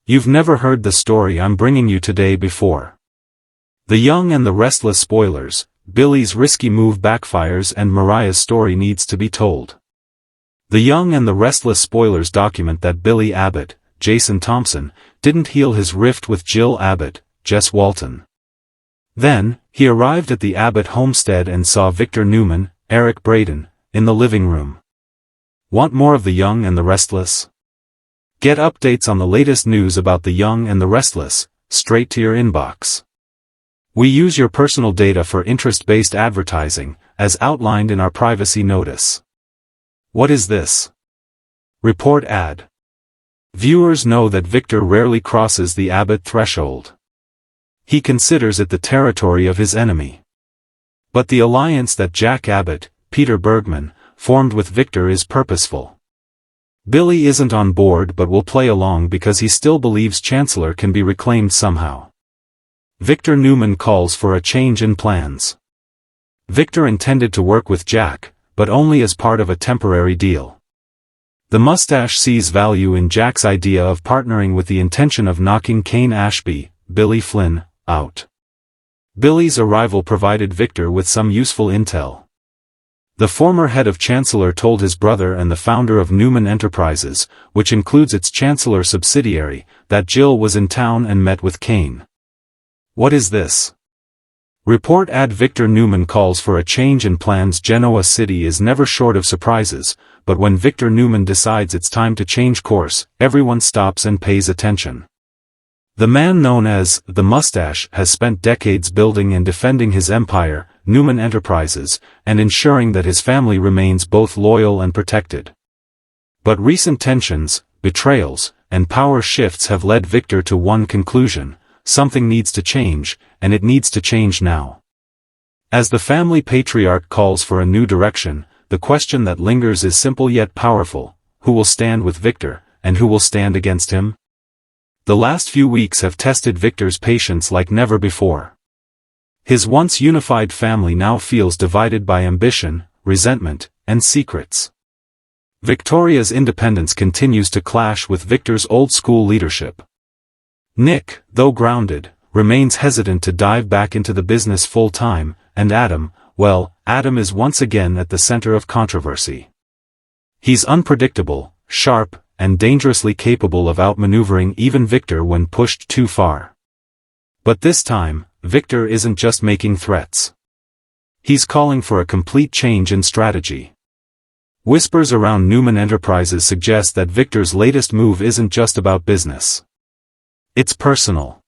You've never heard the story I'm bringing you today before. The Young and the Restless spoilers, Billy's risky move backfires and Mariah's story needs to be told. The Young and the Restless spoilers document that Billy Abbott, Jason Thompson, didn't heal his rift with Jill Abbott, Jess Walton. Then, he arrived at the Abbott homestead and saw Victor Newman, Eric Braeden, in the living room. Want more of The Young and the Restless? Get updates on the latest news about The Young and the Restless, straight to your inbox. We use your personal data for interest-based advertising, as outlined in our privacy notice. What is this? Report ad. Viewers know that Victor rarely crosses the Abbott threshold. He considers it the territory of his enemy. But the alliance that Jack Abbott, Peter Bergman, formed with Victor is purposeful. Billy isn't on board but will play along because he still believes Chancellor can be reclaimed somehow. Victor Newman calls for a change in plans. Victor intended to work with Jack, but only as part of a temporary deal. The mustache sees value in Jack's idea of partnering with the intention of knocking Kane Ashby, Billy Flynn, out. Billy's arrival provided Victor with some useful intel. The former head of Chancellor told his brother and the founder of Newman Enterprises, which includes its Chancellor subsidiary, that Jill was in town and met with Kane. What is this? Report ad. Victor Newman calls for a change in plans. Genoa City is never short of surprises, but when Victor Newman decides it's time to change course, everyone stops and pays attention. The man known as the Mustache has spent decades building and defending his empire, Newman Enterprises, and ensuring that his family remains both loyal and protected. But recent tensions, betrayals, and power shifts have led Victor to one conclusion: something needs to change, and it needs to change now. As the family patriarch calls for a new direction, the question that lingers is simple yet powerful: who will stand with Victor, and who will stand against him? The last few weeks have tested Victor's patience like never before. His once unified family now feels divided by ambition, resentment, and secrets. Victoria's independence continues to clash with Victor's old-school leadership. Nick, though grounded, remains hesitant to dive back into the business full-time, and Adam is once again at the center of controversy. He's unpredictable, sharp, and dangerously capable of outmaneuvering even Victor when pushed too far. But this time, Victor isn't just making threats. He's calling for a complete change in strategy. Whispers around Newman Enterprises suggest that Victor's latest move isn't just about business. It's personal.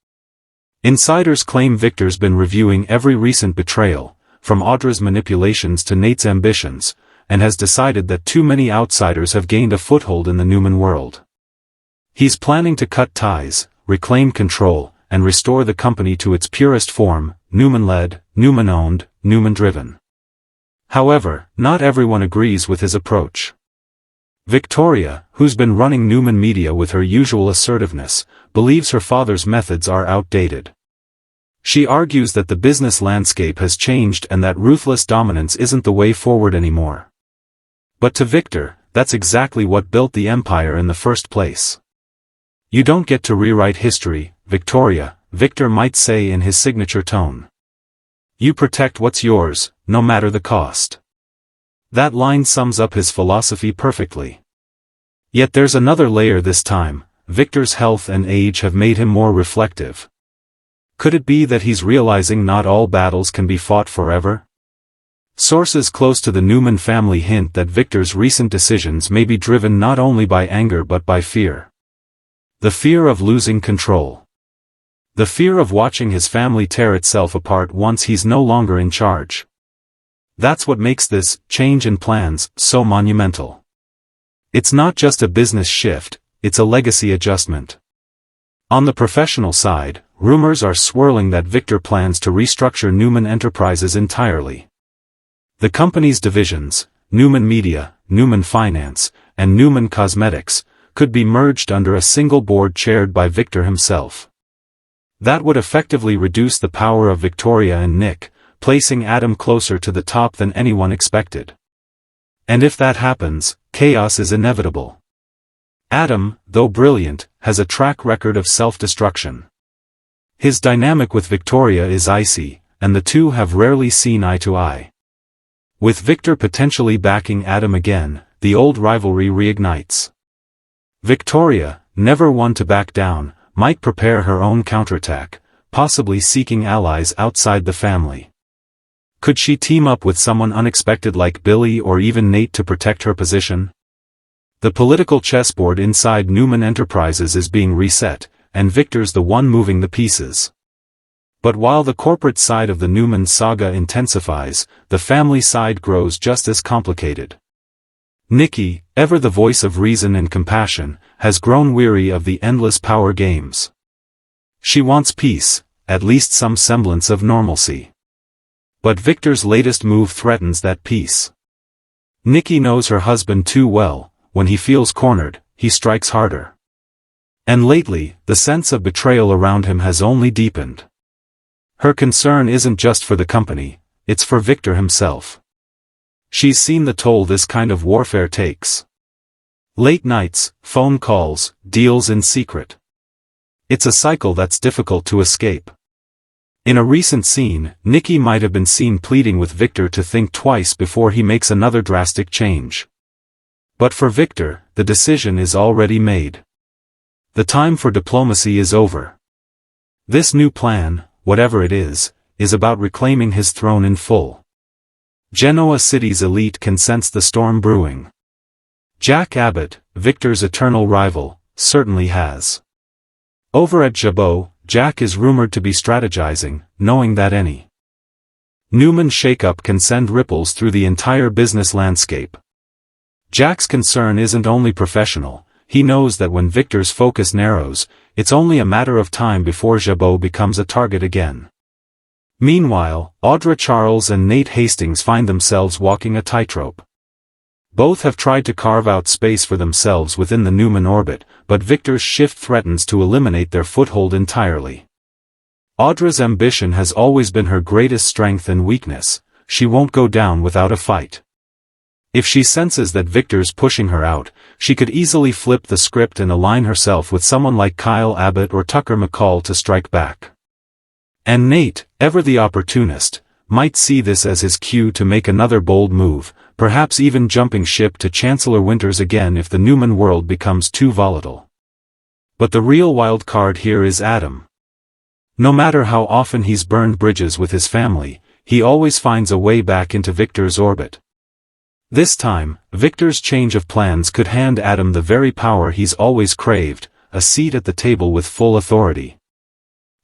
Insiders claim Victor's been reviewing every recent betrayal, from Audra's manipulations to Nate's ambitions, and has decided that too many outsiders have gained a foothold in the Newman world. He's planning to cut ties, reclaim control, and restore the company to its purest form: Newman-led, Newman-owned, Newman-driven. However, not everyone agrees with his approach. Victoria, who's been running Newman Media with her usual assertiveness, believes her father's methods are outdated. She argues that the business landscape has changed and that ruthless dominance isn't the way forward anymore. But to Victor, that's exactly what built the empire in the first place. You don't get to rewrite history, Victoria, Victor might say in his signature tone. You protect what's yours, no matter the cost. That line sums up his philosophy perfectly. Yet there's another layer this time. Victor's health and age have made him more reflective. Could it be that he's realizing not all battles can be fought forever? Sources close to the Newman family hint that Victor's recent decisions may be driven not only by anger but by fear. The fear of losing control. The fear of watching his family tear itself apart once he's no longer in charge. That's what makes this change in plans so monumental. It's not just a business shift, it's a legacy adjustment. On the professional side, rumors are swirling that Victor plans to restructure Newman Enterprises entirely. The company's divisions, Newman Media, Newman Finance, and Newman Cosmetics, could be merged under a single board chaired by Victor himself. That would effectively reduce the power of Victoria and Nick, placing Adam closer to the top than anyone expected. And if that happens, chaos is inevitable. Adam, though brilliant, has a track record of self-destruction. His dynamic with Victoria is icy, and the two have rarely seen eye to eye. With Victor potentially backing Adam again, the old rivalry reignites. Victoria, never one to back down, might prepare her own counterattack, possibly seeking allies outside the family. Could she team up with someone unexpected like Billy or even Nate to protect her position? The political chessboard inside Newman Enterprises is being reset, and Victor's the one moving the pieces. But while the corporate side of the Newman saga intensifies, the family side grows just as complicated. Nikki, ever the voice of reason and compassion, has grown weary of the endless power games. She wants peace, at least some semblance of normalcy. But Victor's latest move threatens that peace. Nikki knows her husband too well. When he feels cornered, he strikes harder. And lately, the sense of betrayal around him has only deepened. Her concern isn't just for the company, it's for Victor himself. She's seen the toll this kind of warfare takes. Late nights, phone calls, deals in secret. It's a cycle that's difficult to escape. In a recent scene, Nikki might have been seen pleading with Victor to think twice before he makes another drastic change. But for Victor, the decision is already made. The time for diplomacy is over. This new plan, whatever it is about reclaiming his throne in full. Genoa City's elite can sense the storm brewing. Jack Abbott, Victor's eternal rival, certainly has. Over at Jabot, Jack is rumored to be strategizing, knowing that any Newman shakeup can send ripples through the entire business landscape. Jack's concern isn't only professional, he knows that when Victor's focus narrows, it's only a matter of time before Jabot becomes a target again. Meanwhile, Audra Charles and Nate Hastings find themselves walking a tightrope. Both have tried to carve out space for themselves within the Newman orbit, but Victor's shift threatens to eliminate their foothold entirely. Audra's ambition has always been her greatest strength and weakness. She won't go down without a fight. If she senses that Victor's pushing her out, she could easily flip the script and align herself with someone like Kyle Abbott or Tucker McCall to strike back. And Nate, ever the opportunist, might see this as his cue to make another bold move, perhaps even jumping ship to Chancellor Winters again if the Newman world becomes too volatile. But the real wild card here is Adam. No matter how often he's burned bridges with his family, he always finds a way back into Victor's orbit. This time, Victor's change of plans could hand Adam the very power he's always craved, a seat at the table with full authority.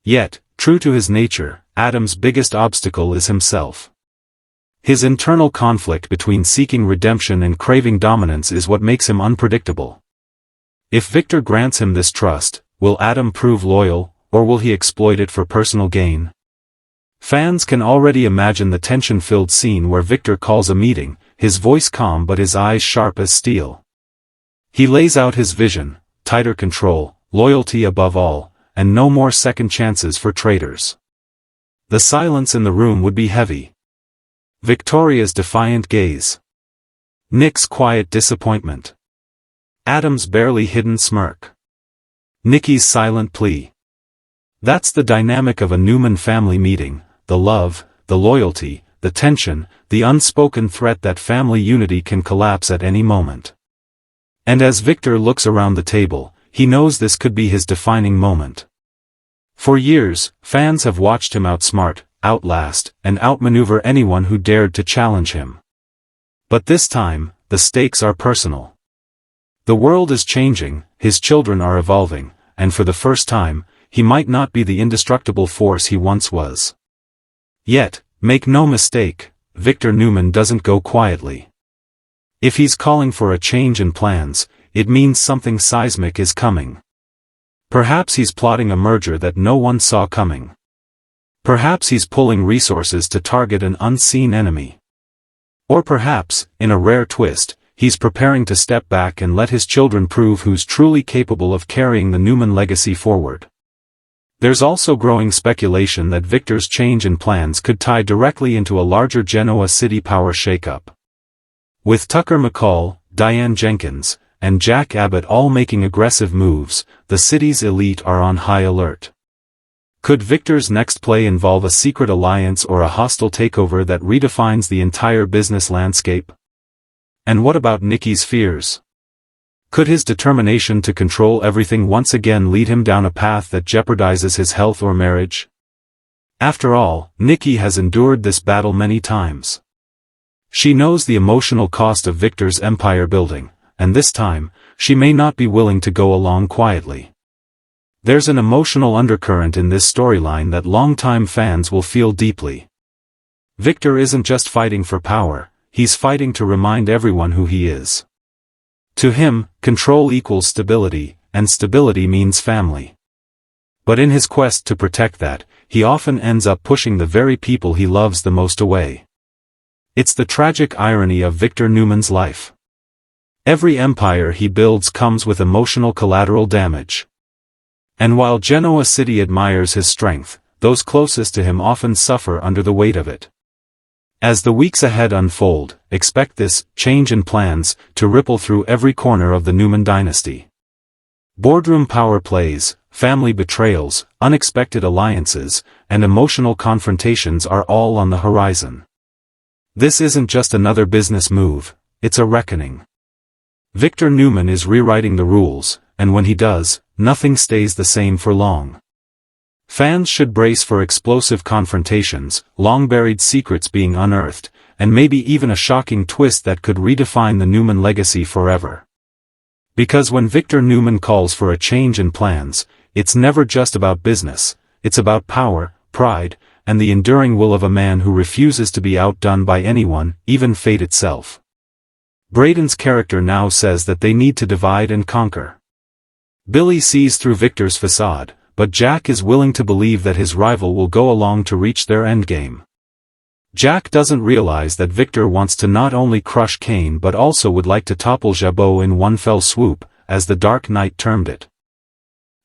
Yet, true to his nature, Adam's biggest obstacle is himself. His internal conflict between seeking redemption and craving dominance is what makes him unpredictable. If Victor grants him this trust, will Adam prove loyal, or will he exploit it for personal gain? Fans can already imagine the tension-filled scene where Victor calls a meeting, his voice calm but his eyes sharp as steel. He lays out his vision: tighter control, loyalty above all, and no more second chances for traitors. The silence in the room would be heavy. Victoria's defiant gaze. Nick's quiet disappointment. Adam's barely hidden smirk. Nikki's silent plea. That's the dynamic of a Newman family meeting: the love, the loyalty, the tension, the unspoken threat that family unity can collapse at any moment. And as Victor looks around the table, he knows this could be his defining moment. For years, fans have watched him outsmart, outlast, and outmaneuver anyone who dared to challenge him. But this time, the stakes are personal. The world is changing, his children are evolving, and for the first time, he might not be the indestructible force he once was. Yet, make no mistake, Victor Newman doesn't go quietly. If he's calling for a change in plans, it means something seismic is coming. Perhaps he's plotting a merger that no one saw coming. Perhaps he's pulling resources to target an unseen enemy. Or perhaps, in a rare twist, he's preparing to step back and let his children prove who's truly capable of carrying the Newman legacy forward. There's also growing speculation that Victor's change in plans could tie directly into a larger Genoa City power shakeup. With Tucker McCall, Diane Jenkins, and Jack Abbott all making aggressive moves, the city's elite are on high alert. Could Victor's next play involve a secret alliance or a hostile takeover that redefines the entire business landscape? And what about Nicky's fears? Could his determination to control everything once again lead him down a path that jeopardizes his health or marriage? After all, Nicky has endured this battle many times. She knows the emotional cost of Victor's empire building, and this time, she may not be willing to go along quietly. There's an emotional undercurrent in this storyline that longtime fans will feel deeply. Victor isn't just fighting for power, he's fighting to remind everyone who he is. To him, control equals stability, and stability means family. But in his quest to protect that, he often ends up pushing the very people he loves the most away. It's the tragic irony of Victor Newman's life. Every empire he builds comes with emotional collateral damage. And while Genoa City admires his strength, those closest to him often suffer under the weight of it. As the weeks ahead unfold, expect this change in plans to ripple through every corner of the Newman dynasty. Boardroom power plays, family betrayals, unexpected alliances, and emotional confrontations are all on the horizon. This isn't just another business move, it's a reckoning. Victor Newman is rewriting the rules, and when he does, nothing stays the same for long. Fans should brace for explosive confrontations, long-buried secrets being unearthed, and maybe even a shocking twist that could redefine the Newman legacy forever. Because when Victor Newman calls for a change in plans, it's never just about business, it's about power, pride, and the enduring will of a man who refuses to be outdone by anyone, even fate itself. Braeden's character now says that they need to divide and conquer. Billy sees through Victor's facade, but Jack is willing to believe that his rival will go along to reach their endgame. Jack doesn't realize that Victor wants to not only crush Kane but also would like to topple Jabot in one fell swoop, as the Dark Knight termed it.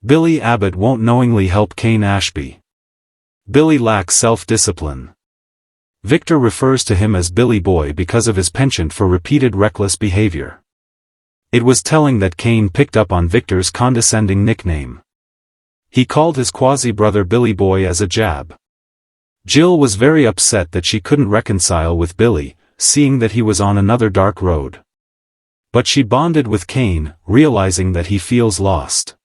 Billy Abbott won't knowingly help Kane Ashby. Billy lacks self-discipline. Victor refers to him as Billy Boy because of his penchant for repeated reckless behavior. It was telling that Kane picked up on Victor's condescending nickname. He called his quasi-brother Billy Boy as a jab. Jill was very upset that she couldn't reconcile with Billy, seeing that he was on another dark road. But she bonded with Kane, realizing that he feels lost.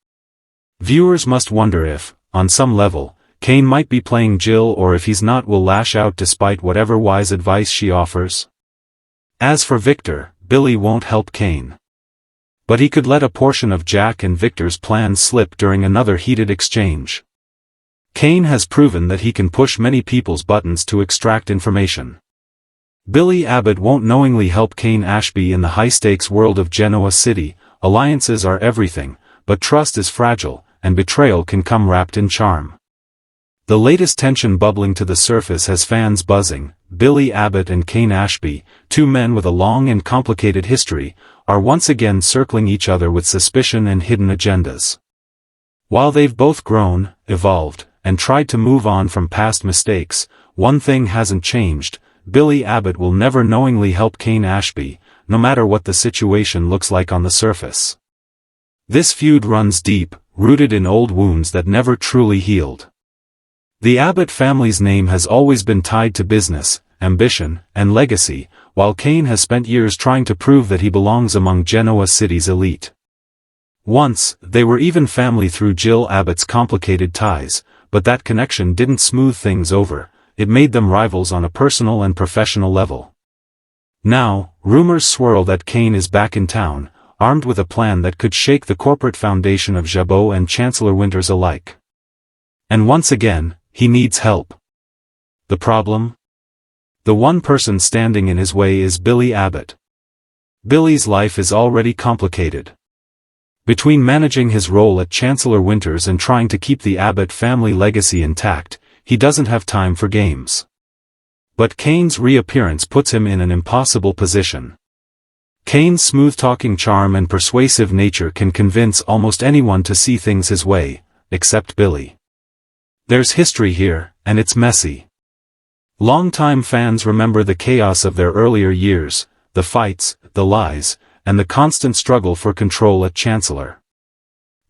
Viewers must wonder if, on some level, Kane might be playing Jill, or if he's not, will lash out despite whatever wise advice she offers. As for Victor, Billy won't help Kane. But he could let a portion of Jack and Victor's plans slip during another heated exchange. Kane has proven that he can push many people's buttons to extract information. Billy Abbott won't knowingly help Kane Ashby in the high-stakes world of Genoa City. Alliances are everything, but trust is fragile, and betrayal can come wrapped in charm. The latest tension bubbling to the surface has fans buzzing. Billy Abbott and Kane Ashby, two men with a long and complicated history, are once again circling each other with suspicion and hidden agendas. While they've both grown, evolved, and tried to move on from past mistakes, one thing hasn't changed: Billy Abbott will never knowingly help Kane Ashby, no matter what the situation looks like on the surface. This feud runs deep, rooted in old wounds that never truly healed. The Abbott family's name has always been tied to business, ambition, and legacy, while Kane has spent years trying to prove that he belongs among Genoa City's elite. Once, they were even family through Jill Abbott's complicated ties, but that connection didn't smooth things over, it made them rivals on a personal and professional level. Now, rumors swirl that Kane is back in town, armed with a plan that could shake the corporate foundation of Jabot and Chancellor Winters alike. And once again, he needs help. The problem? The one person standing in his way is Billy Abbott. Billy's life is already complicated. Between managing his role at Chancellor Winters and trying to keep the Abbott family legacy intact, he doesn't have time for games. But Kane's reappearance puts him in an impossible position. Kane's smooth-talking charm and persuasive nature can convince almost anyone to see things his way, except Billy. There's history here, and it's messy. Longtime fans remember the chaos of their earlier years, the fights, the lies, and the constant struggle for control at Chancellor.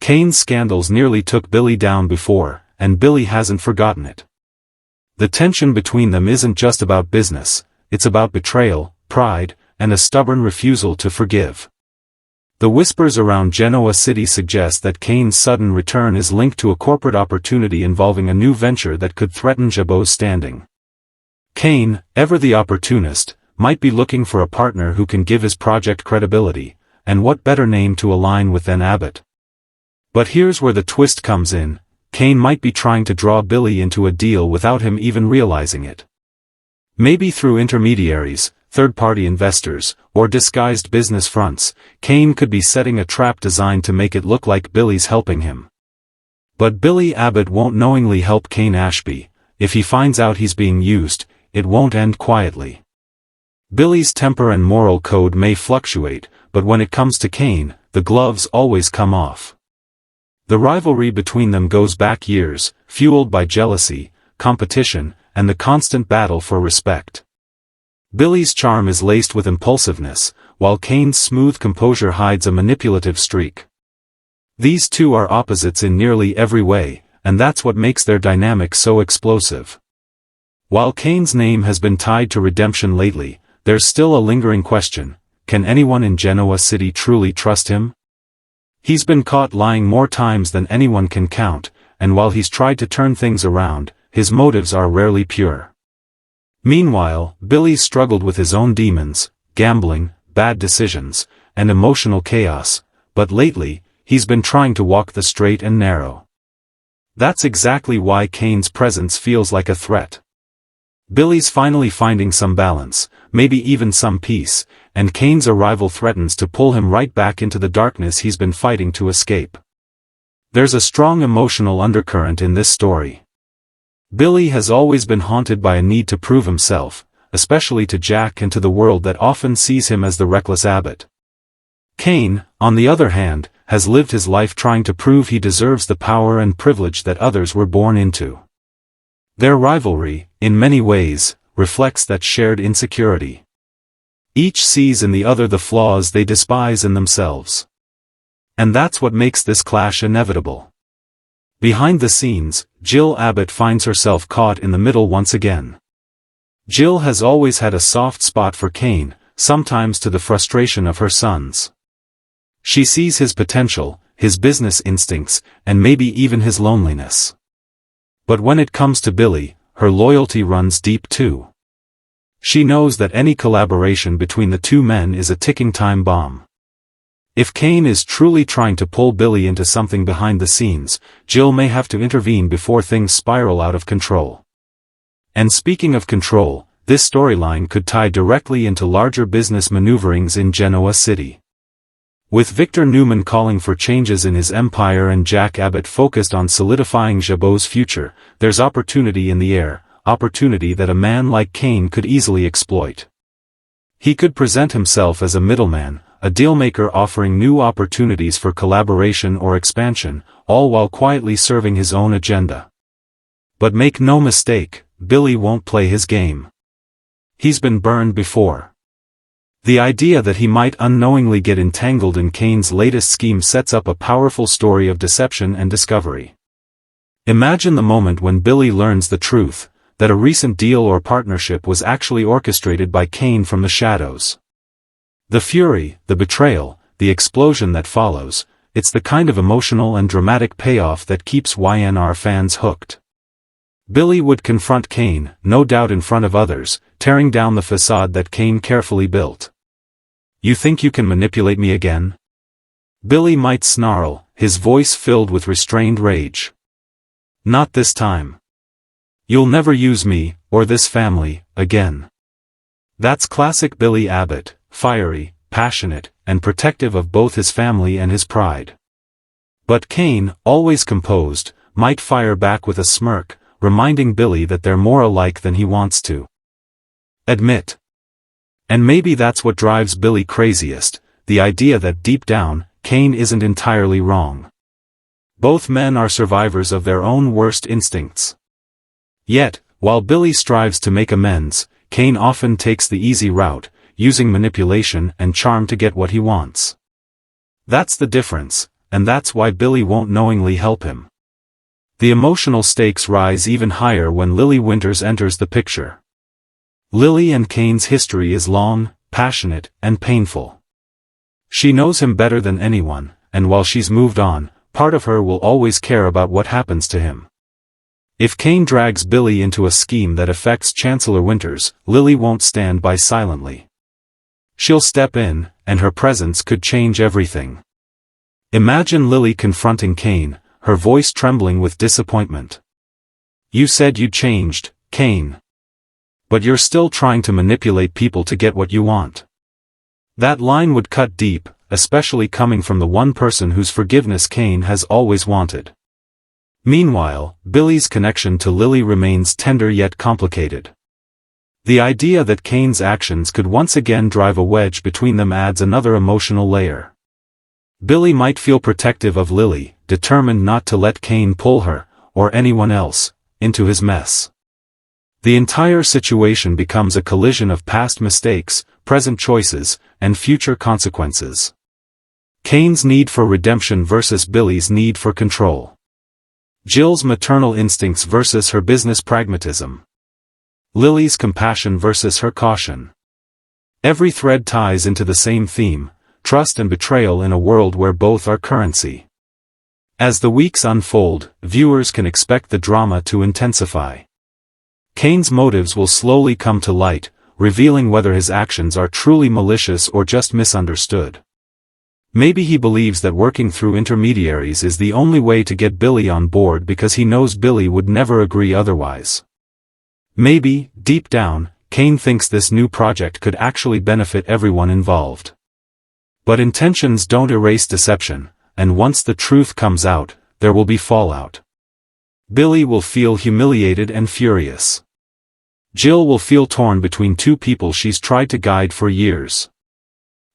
Kane's scandals nearly took Billy down before, and Billy hasn't forgotten it. The tension between them isn't just about business, it's about betrayal, pride, and a stubborn refusal to forgive. The whispers around Genoa City suggest that Kane's sudden return is linked to a corporate opportunity involving a new venture that could threaten Jabot's standing. Kane, ever the opportunist, might be looking for a partner who can give his project credibility, and what better name to align with than Abbott? But here's where the twist comes in. Kane might be trying to draw Billy into a deal without him even realizing it. Maybe through intermediaries, third-party investors, or disguised business fronts, Kane could be setting a trap designed to make it look like Billy's helping him. But Billy Abbott won't knowingly help Kane Ashby. If he finds out he's being used, it won't end quietly. Billy's temper and moral code may fluctuate, but when it comes to Kane, the gloves always come off. The rivalry between them goes back years, fueled by jealousy, competition, and the constant battle for respect. Billy's charm is laced with impulsiveness, while Kane's smooth composure hides a manipulative streak. These two are opposites in nearly every way, and that's what makes their dynamic so explosive. While Kane's name has been tied to redemption lately, there's still a lingering question: can anyone in Genoa City truly trust him? He's been caught lying more times than anyone can count, and while he's tried to turn things around, his motives are rarely pure. Meanwhile, Billy's struggled with his own demons, gambling, bad decisions, and emotional chaos, but lately, he's been trying to walk the straight and narrow. That's exactly why Kane's presence feels like a threat. Billy's finally finding some balance, maybe even some peace, and Kane's arrival threatens to pull him right back into the darkness he's been fighting to escape. There's a strong emotional undercurrent in this story. Billy has always been haunted by a need to prove himself, especially to Jack and to the world that often sees him as the reckless Abbott. Kane, on the other hand, has lived his life trying to prove he deserves the power and privilege that others were born into. Their rivalry, in many ways, reflects that shared insecurity. Each sees in the other the flaws they despise in themselves. And that's what makes this clash inevitable. Behind the scenes, Jill Abbott finds herself caught in the middle once again. Jill has always had a soft spot for Kane, sometimes to the frustration of her sons. She sees his potential, his business instincts, and maybe even his loneliness. But when it comes to Billy, her loyalty runs deep too. She knows that any collaboration between the two men is a ticking time bomb. If Kane is truly trying to pull Billy into something behind the scenes, Jill may have to intervene before things spiral out of control. And speaking of control, this storyline could tie directly into larger business maneuverings in Genoa City. With Victor Newman calling for changes in his empire and Jack Abbott focused on solidifying Jabot's future, there's opportunity in the air, opportunity that a man like Kane could easily exploit. He could present himself as a middleman, a dealmaker offering new opportunities for collaboration or expansion, all while quietly serving his own agenda. But make no mistake, Billy won't play his game. He's been burned before. The idea that he might unknowingly get entangled in Kane's latest scheme sets up a powerful story of deception and discovery. Imagine the moment when Billy learns the truth, that a recent deal or partnership was actually orchestrated by Kane from the shadows. The fury, the betrayal, the explosion that follows, it's the kind of emotional and dramatic payoff that keeps Y&R fans hooked. Billy would confront Kane, no doubt in front of others, tearing down the facade that Kane carefully built. "You think you can manipulate me again?" Billy might snarl, his voice filled with restrained rage. "Not this time. You'll never use me, or this family, again." That's classic Billy Abbott, fiery, passionate, and protective of both his family and his pride. But Kane, always composed, might fire back with a smirk, reminding Billy that they're more alike than he wants to admit. And maybe that's what drives Billy craziest, the idea that deep down, Kane isn't entirely wrong. Both men are survivors of their own worst instincts. Yet, while Billy strives to make amends, Kane often takes the easy route, using manipulation and charm to get what he wants. That's the difference, and that's why Billy won't knowingly help him. The emotional stakes rise even higher when Lily Winters enters the picture. Lily and Kane's history is long, passionate, and painful. She knows him better than anyone, and while she's moved on, part of her will always care about what happens to him. If Kane drags Billy into a scheme that affects Chancellor Winters, Lily won't stand by silently. She'll step in, and her presence could change everything. Imagine Lily confronting Kane, her voice trembling with disappointment. "You said you changed, Kane. But you're still trying to manipulate people to get what you want." That line would cut deep, especially coming from the one person whose forgiveness Kane has always wanted. Meanwhile, Billy's connection to Lily remains tender yet complicated. The idea that Kane's actions could once again drive a wedge between them adds another emotional layer. Billy might feel protective of Lily, determined not to let Kane pull her, or anyone else, into his mess. The entire situation becomes a collision of past mistakes, present choices, and future consequences. Kane's need for redemption versus Billy's need for control. Jill's maternal instincts versus her business pragmatism. Lily's compassion versus her caution. Every thread ties into the same theme, trust and betrayal in a world where both are currency. As the weeks unfold, viewers can expect the drama to intensify. Kane's motives will slowly come to light, revealing whether his actions are truly malicious or just misunderstood. Maybe he believes that working through intermediaries is the only way to get Billy on board because he knows Billy would never agree otherwise. Maybe, deep down, Kane thinks this new project could actually benefit everyone involved. But intentions don't erase deception, and once the truth comes out, there will be fallout. Billy will feel humiliated and furious. Jill will feel torn between two people she's tried to guide for years.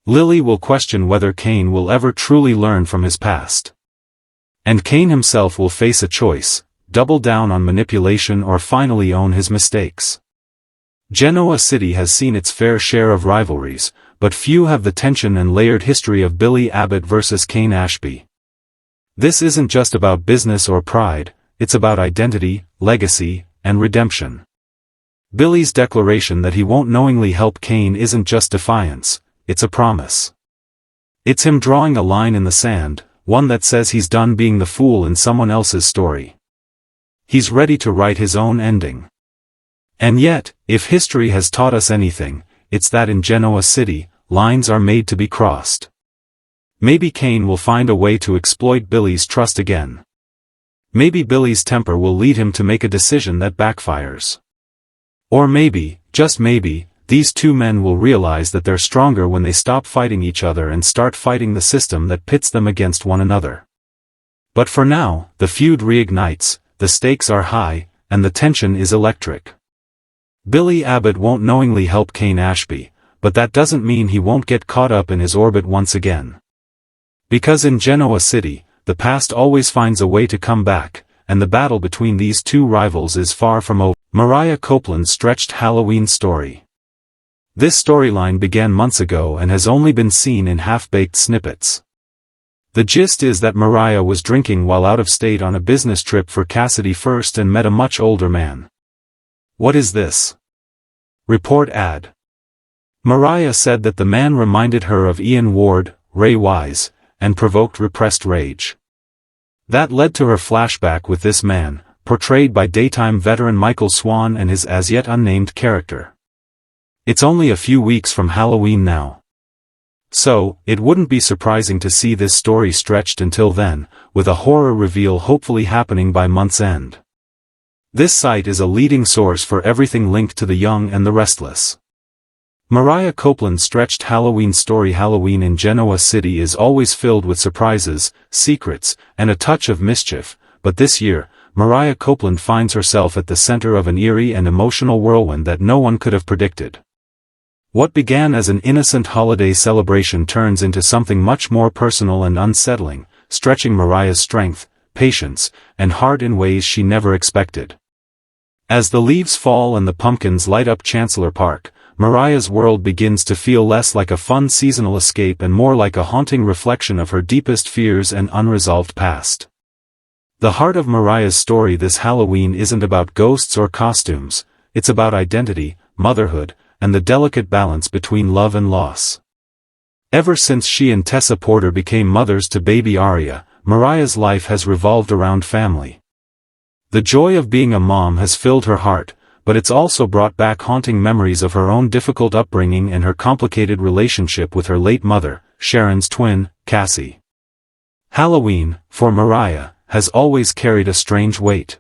Lily will question whether Kane will ever truly learn from his past. And Kane himself will face a choice: double down on manipulation or finally own his mistakes. Genoa City has seen its fair share of rivalries, but few have the tension and layered history of Billy Abbott versus Kane Ashby. This isn't just about business or pride, it's about identity, legacy, and redemption. Billy's declaration that he won't knowingly help Kane isn't just defiance, it's a promise. It's him drawing a line in the sand, one that says he's done being the fool in someone else's story. He's ready to write his own ending. And yet, if history has taught us anything, it's that in Genoa City, lines are made to be crossed. Maybe Kane will find a way to exploit Billy's trust again. Maybe Billy's temper will lead him to make a decision that backfires. Or maybe, just maybe, these two men will realize that they're stronger when they stop fighting each other and start fighting the system that pits them against one another. But for now, the feud reignites, the stakes are high, and the tension is electric. Billy Abbott won't knowingly help Kane Ashby, but that doesn't mean he won't get caught up in his orbit once again. Because in Genoa City, the past always finds a way to come back, and the battle between these two rivals is far from over. Mariah Copeland's stretched Halloween story. This storyline began months ago and has only been seen in half-baked snippets. The gist is that Mariah was drinking while out of state on a business trip for Cassidy first and met a much older man. What is this? Report ad. Mariah said that the man reminded her of Ian Ward, Ray Wise, and provoked repressed rage. That led to her flashback with this man, portrayed by daytime veteran Michael Swan and his as-yet unnamed character. It's only a few weeks from Halloween now. So, it wouldn't be surprising to see this story stretched until then, with a horror reveal hopefully happening by month's end. This site is a leading source for everything linked to the young and the restless. Mariah Copeland's stretched Halloween story. Halloween in Genoa City is always filled with surprises, secrets, and a touch of mischief, but this year, Mariah Copeland finds herself at the center of an eerie and emotional whirlwind that no one could have predicted. What began as an innocent holiday celebration turns into something much more personal and unsettling, stretching Mariah's strength, patience, and heart in ways she never expected. As the leaves fall and the pumpkins light up Chancellor Park, Mariah's world begins to feel less like a fun seasonal escape and more like a haunting reflection of her deepest fears and unresolved past. The heart of Mariah's story this Halloween isn't about ghosts or costumes, it's about identity, motherhood, and the delicate balance between love and loss. Ever since she and Tessa Porter became mothers to baby Aria, Mariah's life has revolved around family. The joy of being a mom has filled her heart, but it's also brought back haunting memories of her own difficult upbringing and her complicated relationship with her late mother, Sharon's twin, Cassie. Halloween, for Mariah, has always carried a strange weight.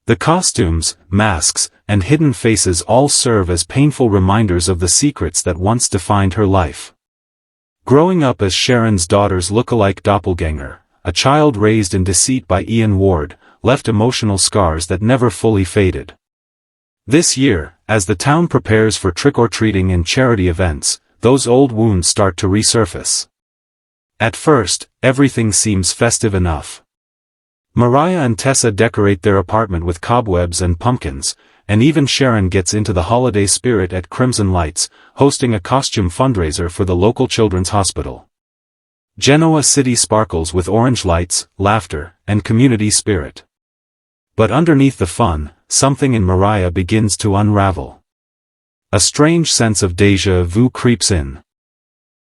The costumes, masks, and hidden faces all serve as painful reminders of the secrets that once defined her life. Growing up as Sharon's daughter's look-alike doppelganger, a child raised in deceit by Ian Ward, left emotional scars that never fully faded. This year, as the town prepares for trick-or-treating and charity events, those old wounds start to resurface. At first, everything seems festive enough. Mariah and Tessa decorate their apartment with cobwebs and pumpkins, and even Sharon gets into the holiday spirit at Crimson Lights, hosting a costume fundraiser for the local children's hospital. Genoa City sparkles with orange lights, laughter, and community spirit. But underneath the fun, something in Mariah begins to unravel. A strange sense of déjà vu creeps in.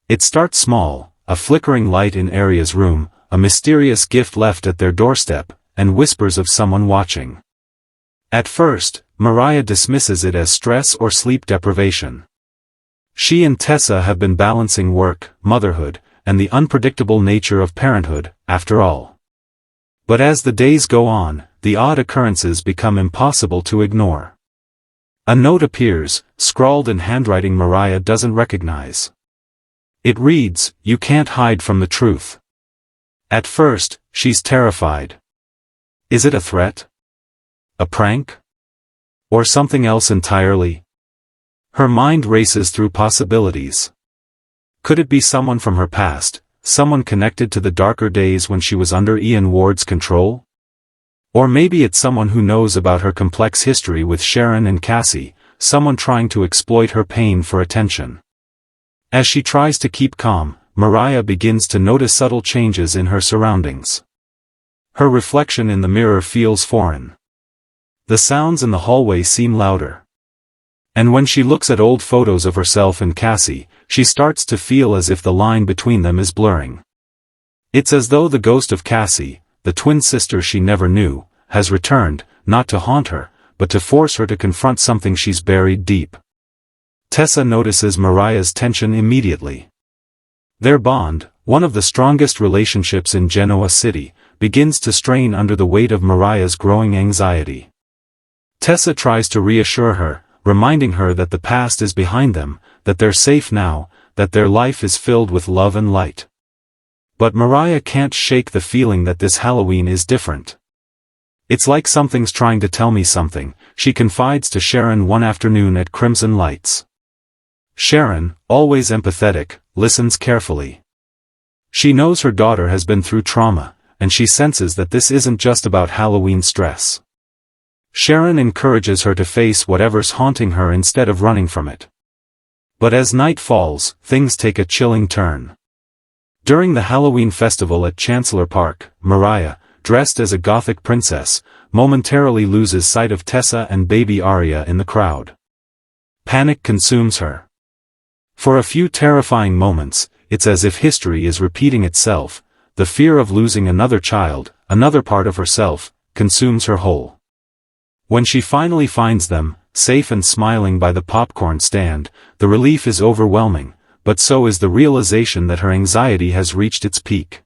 It starts small, a flickering light in Aria's room, a mysterious gift left at their doorstep, and whispers of someone watching. At first, Mariah dismisses it as stress or sleep deprivation. She and Tessa have been balancing work, motherhood, and the unpredictable nature of parenthood, after all. But as the days go on, the odd occurrences become impossible to ignore. A note appears, scrawled in handwriting Mariah doesn't recognize. It reads, "You can't hide from the truth." At first, she's terrified. Is it a threat? A prank? Or something else entirely? Her mind races through possibilities. Could it be someone from her past, someone connected to the darker days when she was under Ian Ward's control? Or maybe it's someone who knows about her complex history with Sharon and Cassie, someone trying to exploit her pain for attention. As she tries to keep calm, Mariah begins to notice subtle changes in her surroundings. Her reflection in the mirror feels foreign. The sounds in the hallway seem louder. And when she looks at old photos of herself and Cassie, she starts to feel as if the line between them is blurring. It's as though the ghost of Cassie, the twin sister she never knew, has returned, not to haunt her, but to force her to confront something she's buried deep. Tessa notices Mariah's tension immediately. Their bond, one of the strongest relationships in Genoa City, begins to strain under the weight of Mariah's growing anxiety. Tessa tries to reassure her, reminding her that the past is behind them, that they're safe now, that their life is filled with love and light. But Mariah can't shake the feeling that this Halloween is different. It's like something's trying to tell me something, she confides to Sharon one afternoon at Crimson Lights. Sharon, always empathetic, listens carefully. She knows her daughter has been through trauma, and she senses that this isn't just about Halloween stress. Sharon encourages her to face whatever's haunting her instead of running from it. But as night falls, things take a chilling turn. During the Halloween festival at Chancellor Park, Mariah, dressed as a Gothic princess, momentarily loses sight of Tessa and baby Aria in the crowd. Panic consumes her. For a few terrifying moments, it's as if history is repeating itself, the fear of losing another child, another part of herself, consumes her whole. When she finally finds them, safe and smiling by the popcorn stand, the relief is overwhelming, but so is the realization that her anxiety has reached its peak.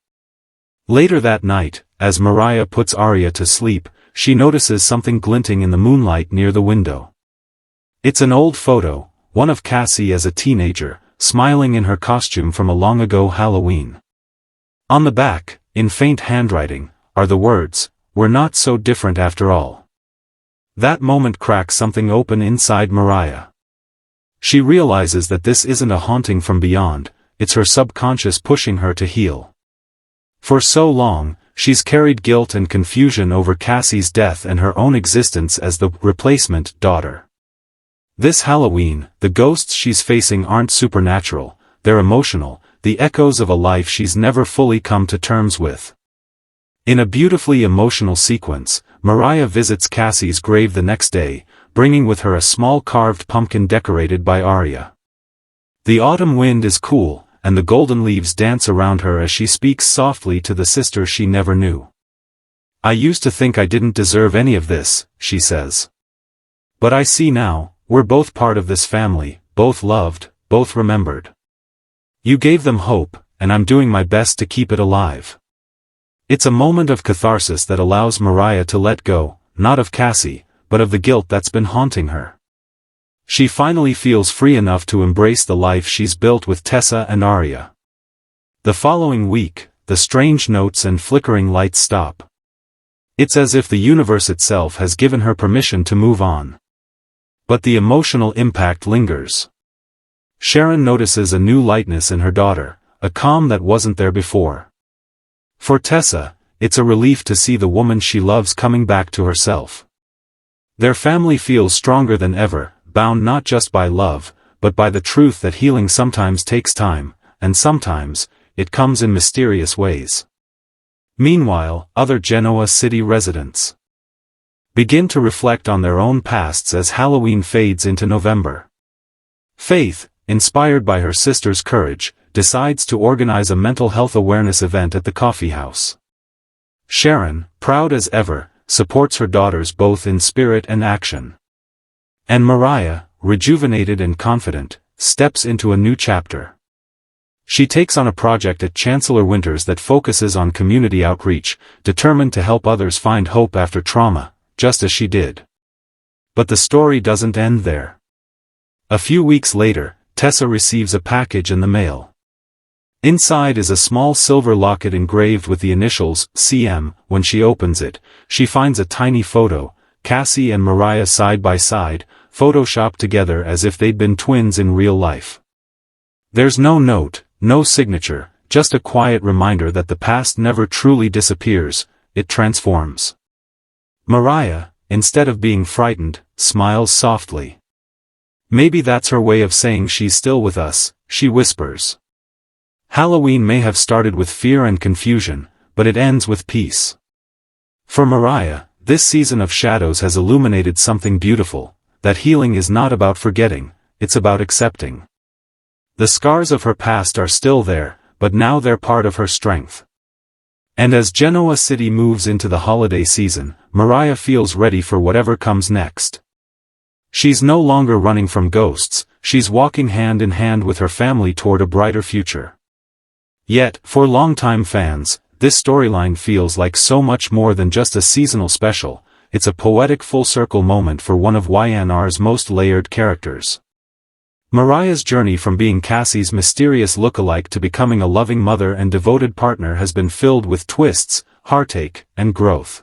Later that night, as Mariah puts Aria to sleep, she notices something glinting in the moonlight near the window. It's an old photo, one of Cassie as a teenager, smiling in her costume from a long ago Halloween. On the back, in faint handwriting, are the words, "We're not so different after all." That moment cracks something open inside Mariah. She realizes that this isn't a haunting from beyond, it's her subconscious pushing her to heal. For so long, she's carried guilt and confusion over Cassie's death and her own existence as the replacement daughter. This Halloween, the ghosts she's facing aren't supernatural, they're emotional, the echoes of a life she's never fully come to terms with. In a beautifully emotional sequence, Mariah visits Cassie's grave the next day, bringing with her a small carved pumpkin decorated by Arya. The autumn wind is cool, and the golden leaves dance around her as she speaks softly to the sister she never knew. "I used to think I didn't deserve any of this," she says. "But I see now, we're both part of this family, both loved, both remembered. You gave them hope, and I'm doing my best to keep it alive." It's a moment of catharsis that allows Mariah to let go, not of Cassie, but of the guilt that's been haunting her. She finally feels free enough to embrace the life she's built with Tessa and Arya. The following week, the strange notes and flickering lights stop. It's as if the universe itself has given her permission to move on. But the emotional impact lingers. Sharon notices a new lightness in her daughter, a calm that wasn't there before. For Tessa, it's a relief to see the woman she loves coming back to herself. Their family feels stronger than ever, bound not just by love, but by the truth that healing sometimes takes time, and sometimes, it comes in mysterious ways. Meanwhile, other Genoa city residents begin to reflect on their own pasts as Halloween fades into November. Faith, inspired by her sister's courage, decides to organize a mental health awareness event at the coffee house. Sharon, proud as ever, supports her daughters both in spirit and action. And Mariah, rejuvenated and confident, steps into a new chapter. She takes on a project at Chancellor Winters that focuses on community outreach, determined to help others find hope after trauma, just as she did. But the story doesn't end there. A few weeks later, Tessa receives a package in the mail. Inside is a small silver locket engraved with the initials, CM. When she opens it, she finds a tiny photo, Cassie and Mariah side by side, photoshopped together as if they'd been twins in real life. There's no note, no signature, just a quiet reminder that the past never truly disappears, it transforms. Mariah, instead of being frightened, smiles softly. "Maybe that's her way of saying she's still with us," she whispers. Halloween may have started with fear and confusion, but it ends with peace. For Mariah, this season of shadows has illuminated something beautiful, that healing is not about forgetting, it's about accepting. The scars of her past are still there, but now they're part of her strength. And as Genoa City moves into the holiday season, Mariah feels ready for whatever comes next. She's no longer running from ghosts, she's walking hand in hand with her family toward a brighter future. Yet, for longtime fans, this storyline feels like so much more than just a seasonal special, it's a poetic full-circle moment for one of Y&R's most layered characters. Mariah's journey from being Cassie's mysterious look-alike to becoming a loving mother and devoted partner has been filled with twists, heartache, and growth.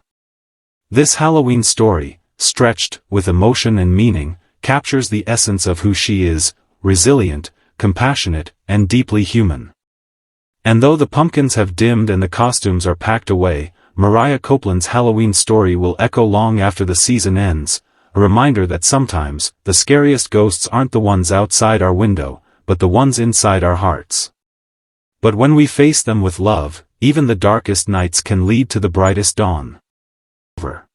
This Halloween story, stretched with emotion and meaning, captures the essence of who she is, resilient, compassionate, and deeply human. And though the pumpkins have dimmed and the costumes are packed away, Mariah Copeland's Halloween story will echo long after the season ends, a reminder that sometimes, the scariest ghosts aren't the ones outside our window, but the ones inside our hearts. But when we face them with love, even the darkest nights can lead to the brightest dawn. Over.